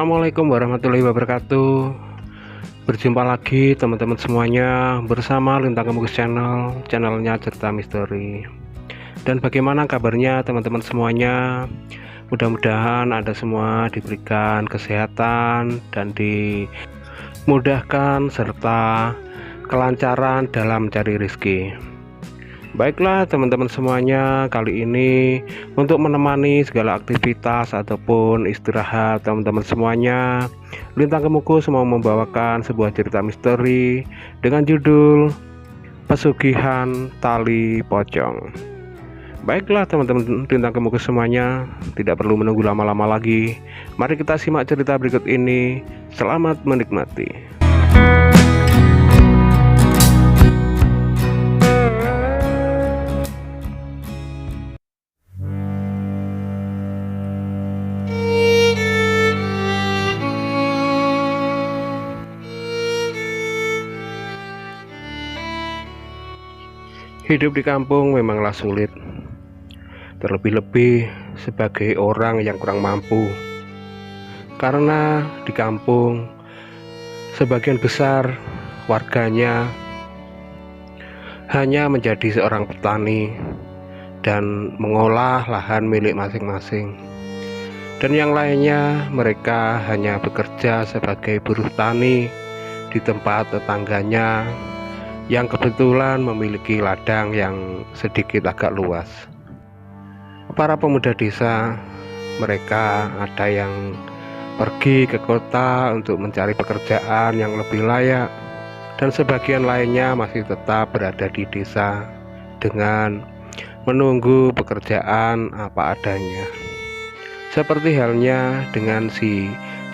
Assalamualaikum warahmatullahi wabarakatuh. Berjumpa lagi teman-teman semuanya bersama Lintang Kemukus Channel, channelnya cerita misteri. Dan bagaimana kabarnya teman-teman semuanya? Mudah-mudahan Anda semua diberikan kesehatan dan dimudahkan serta kelancaran dalam mencari rezeki. Baiklah teman-teman semuanya, kali ini untuk menemani segala aktivitas ataupun istirahat teman-teman semuanya, Lintang Kemukus mau membawakan sebuah cerita misteri dengan judul Pesugihan Tali Pocong. Baiklah teman-teman Lintang Kemukus semuanya, tidak perlu menunggu lama-lama lagi. Mari kita simak cerita berikut ini. Selamat menikmati. Hidup di kampung memanglah sulit, terlebih-lebih sebagai orang yang kurang mampu. Karena di kampung sebagian besar warganya hanya menjadi seorang petani dan mengolah lahan milik masing-masing. Dan yang lainnya mereka hanya bekerja sebagai buruh tani di tempat tetangganya yang kebetulan memiliki ladang yang sedikit agak luas. Para pemuda desa, mereka ada yang pergi ke kota untuk mencari pekerjaan yang lebih layak, dan sebagian lainnya masih tetap berada di desa dengan menunggu pekerjaan apa adanya. Seperti halnya dengan si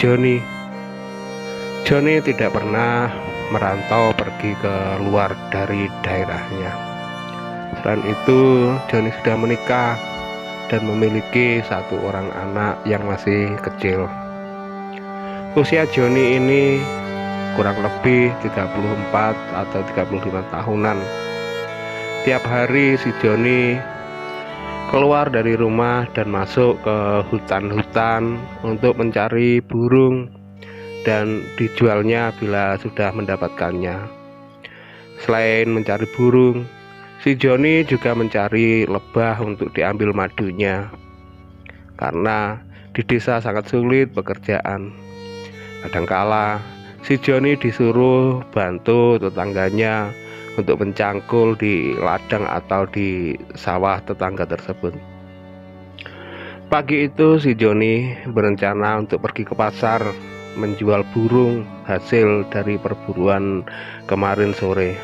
Joni. Joni tidak pernah merantau pergi ke luar dari daerahnya. Selain itu, Joni sudah menikah dan memiliki satu orang anak yang masih kecil. Usia Joni ini kurang lebih 34 atau 35 tahunan. Tiap hari si Joni keluar dari rumah dan masuk ke hutan-hutan untuk mencari burung dan dijualnya bila sudah mendapatkannya. Selain mencari burung, si Joni juga mencari lebah untuk diambil madunya. Karena di desa sangat sulit pekerjaan. Kadangkala si Joni disuruh bantu tetangganya untuk mencangkul di ladang atau di sawah tetangga tersebut. Pagi itu si Joni berencana untuk pergi ke pasar menjual burung hasil dari perburuan kemarin sore.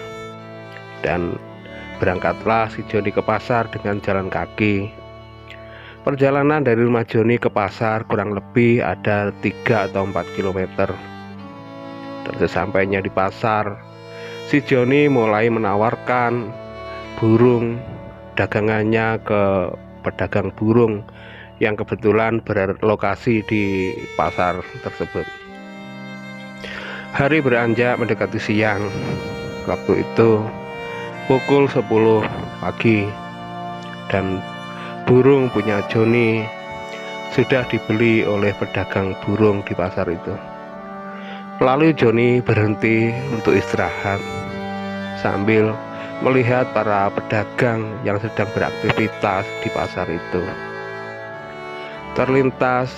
Dan berangkatlah si Joni ke pasar dengan jalan kaki. Perjalanan dari rumah Joni ke pasar kurang lebih ada 3 atau 4 kilometer. Dan sesampainya di pasar, si Joni mulai menawarkan burung dagangannya ke pedagang burung yang kebetulan berlokasi di pasar tersebut. Hari beranjak mendekati siang. Waktu itu pukul 10 pagi dan burung punya Joni sudah dibeli oleh pedagang burung di pasar itu. Lalu Joni berhenti untuk istirahat sambil melihat para pedagang yang sedang beraktivitas di pasar itu. Terlintas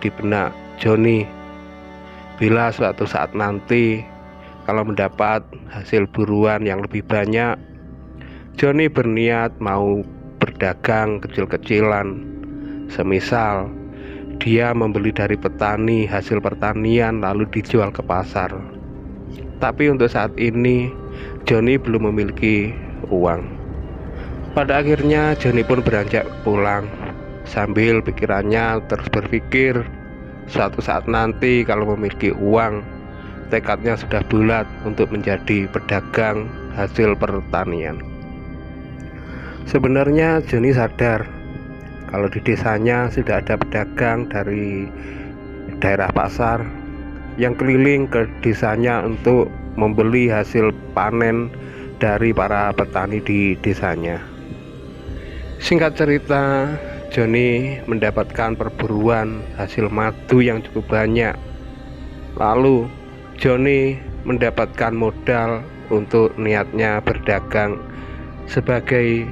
di benak Joni, bila suatu saat nanti kalau mendapat hasil buruan yang lebih banyak, Joni berniat mau berdagang kecil-kecilan. Semisal dia membeli dari petani hasil pertanian lalu dijual ke pasar. Tapi untuk saat ini Joni belum memiliki uang. Pada akhirnya Joni pun beranjak pulang. Sambil pikirannya terus berpikir, suatu saat nanti kalau memiliki uang, tekadnya sudah bulat untuk menjadi pedagang hasil pertanian. Sebenarnya Joni sadar kalau di desanya sudah ada pedagang dari daerah pasar yang keliling ke desanya untuk membeli hasil panen dari para petani di desanya. Singkat cerita, Joni mendapatkan perburuan hasil madu yang cukup banyak. Lalu Joni mendapatkan modal untuk niatnya berdagang sebagai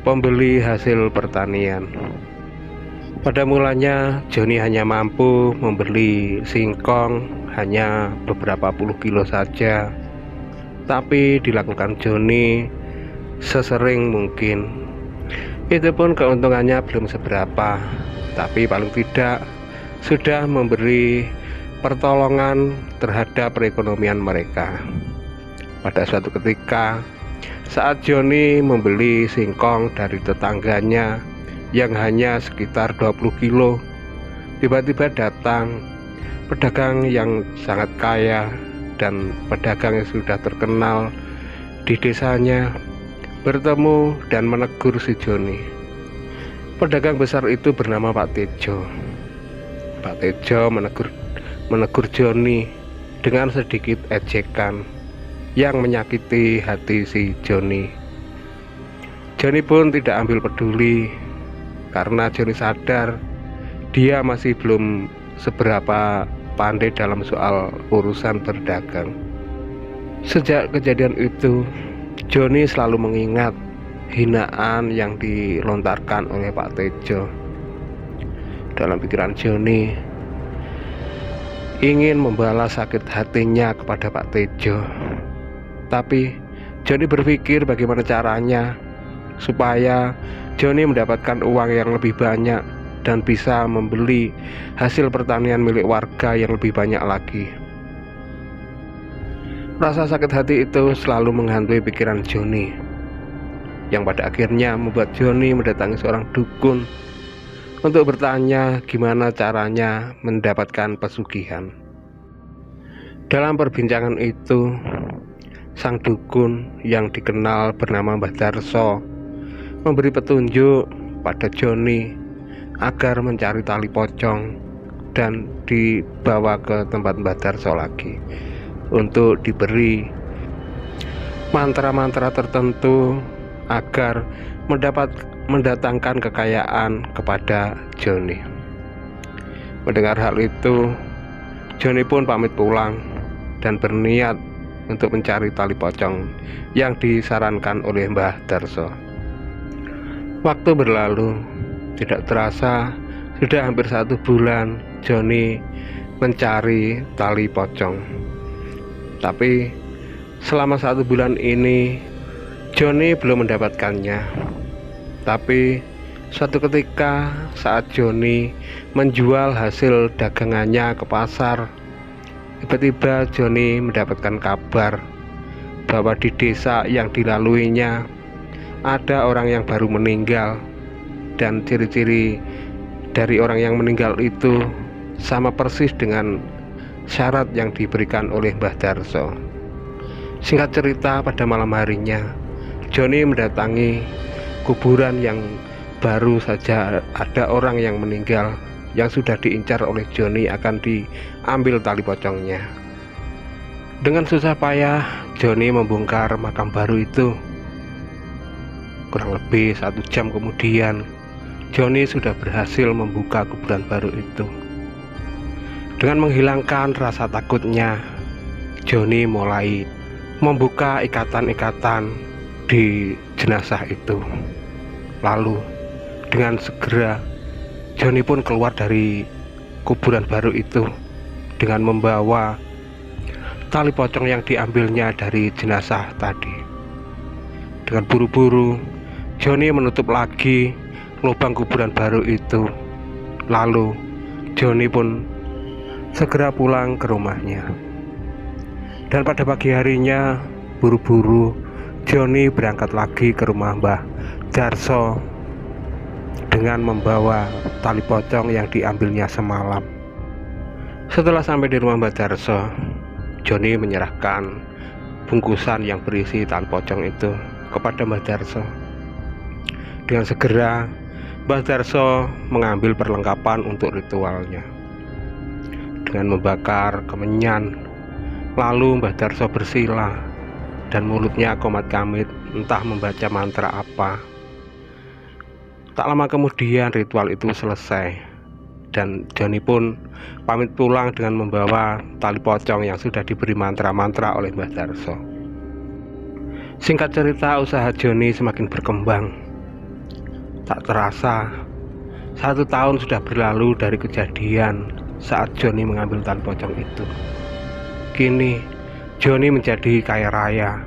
pembeli hasil pertanian. Pada mulanya Joni hanya mampu membeli singkong hanya beberapa puluh kilo saja, tapi dilakukan Joni sesering mungkin. Itu pun keuntungannya belum seberapa, tapi paling tidak sudah memberi pertolongan terhadap perekonomian mereka. Pada suatu ketika, saat Joni membeli singkong dari tetangganya yang hanya sekitar 20 kilo, tiba-tiba datang pedagang yang sangat kaya dan pedagang yang sudah terkenal di desanya, bertemu dan menegur si Joni. Pedagang besar itu bernama Pak Tejo. Pak Tejo menegur Joni dengan sedikit ejekan yang menyakiti hati si Joni. Joni pun tidak ambil peduli karena Joni sadar dia masih belum seberapa pandai dalam soal urusan berdagang. Sejak kejadian itu, Joni selalu mengingat hinaan yang dilontarkan oleh Pak Tejo. Dalam pikiran Joni, ingin membalas sakit hatinya kepada Pak Tejo. Tapi Joni berpikir bagaimana caranya supaya Joni mendapatkan uang yang lebih banyak dan bisa membeli hasil pertanian milik warga yang lebih banyak lagi. Rasa sakit hati itu selalu menghantui pikiran Joni, yang pada akhirnya membuat Joni mendatangi seorang dukun untuk bertanya gimana caranya mendapatkan pesugihan. Dalam perbincangan itu, sang dukun yang dikenal bernama Mbah Darso memberi petunjuk pada Joni agar mencari tali pocong dan dibawa ke tempat Mbah Darso lagi untuk diberi mantra-mantra tertentu agar mendatangkan kekayaan kepada Joni. Mendengar hal itu, Joni pun pamit pulang dan berniat untuk mencari tali pocong yang disarankan oleh Mbah Darso. Waktu berlalu, tidak terasa sudah hampir 1 bulan Joni mencari tali pocong. Tapi selama 1 bulan ini Joni belum mendapatkannya. Tapi suatu ketika saat Joni menjual hasil dagangannya ke pasar, tiba-tiba Joni mendapatkan kabar bahwa di desa yang dilaluinya ada orang yang baru meninggal, dan ciri-ciri dari orang yang meninggal itu sama persis dengan syarat yang diberikan oleh Mbah Darso. Singkat cerita, pada malam harinya Joni mendatangi kuburan yang baru saja ada orang yang meninggal yang sudah diincar oleh Joni akan diambil tali pocongnya. Dengan susah payah Joni membongkar makam baru itu. Kurang lebih 1 jam kemudian Joni sudah berhasil membuka kuburan baru itu. Dengan menghilangkan rasa takutnya, Joni mulai membuka ikatan-ikatan di jenazah itu. Lalu dengan segera Joni pun keluar dari kuburan baru itu dengan membawa tali pocong yang diambilnya dari jenazah tadi. Dengan buru-buru Joni menutup lagi lubang kuburan baru itu. Lalu Joni pun segera pulang ke rumahnya. Dan pada pagi harinya, buru-buru Joni berangkat lagi ke rumah Mbah Darso dengan membawa tali pocong yang diambilnya semalam. Setelah sampai di rumah Mbah Darso, Joni menyerahkan bungkusan yang berisi tali pocong itu kepada Mbah Darso. Dengan segera Mbah Darso mengambil perlengkapan untuk ritualnya. Dengan membakar kemenyan, lalu Mbah Darso bersila dan mulutnya komat-kamit entah membaca mantra apa. Tak lama kemudian ritual itu selesai, dan Joni pun pamit pulang dengan membawa tali pocong yang sudah diberi mantra-mantra oleh Mbah Darso. Singkat cerita, usaha Joni semakin berkembang. Tak terasa, 1 tahun sudah berlalu dari kejadian saat Joni mengambil tali pocong itu. Kini, Joni menjadi kaya raya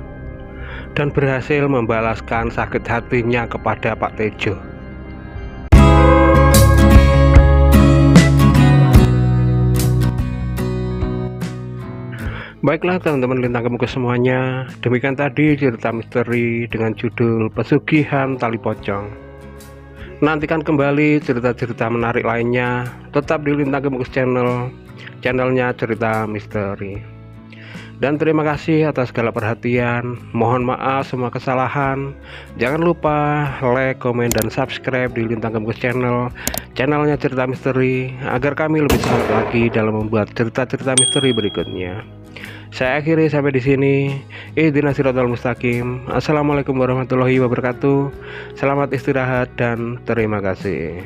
dan berhasil membalaskan sakit hatinya kepada Pak Tejo. Baiklah teman-teman lintang kemuka semuanya, demikian tadi cerita misteri dengan judul Pesugihan Tali Pocong. Nantikan kembali cerita-cerita menarik lainnya tetap di Lintang Kemukus channelnya Cerita Misteri. Dan terima kasih atas segala perhatian. Mohon maaf semua kesalahan. Jangan lupa like, komen, dan subscribe di Lintang Kemukus channelnya Cerita Misteri agar kami lebih semangat lagi dalam membuat cerita-cerita misteri berikutnya. Saya akhiri sampai di sini. Ihdinas siratal mustaqim. Assalamualaikum warahmatullahi wabarakatuh. Selamat istirahat dan terima kasih.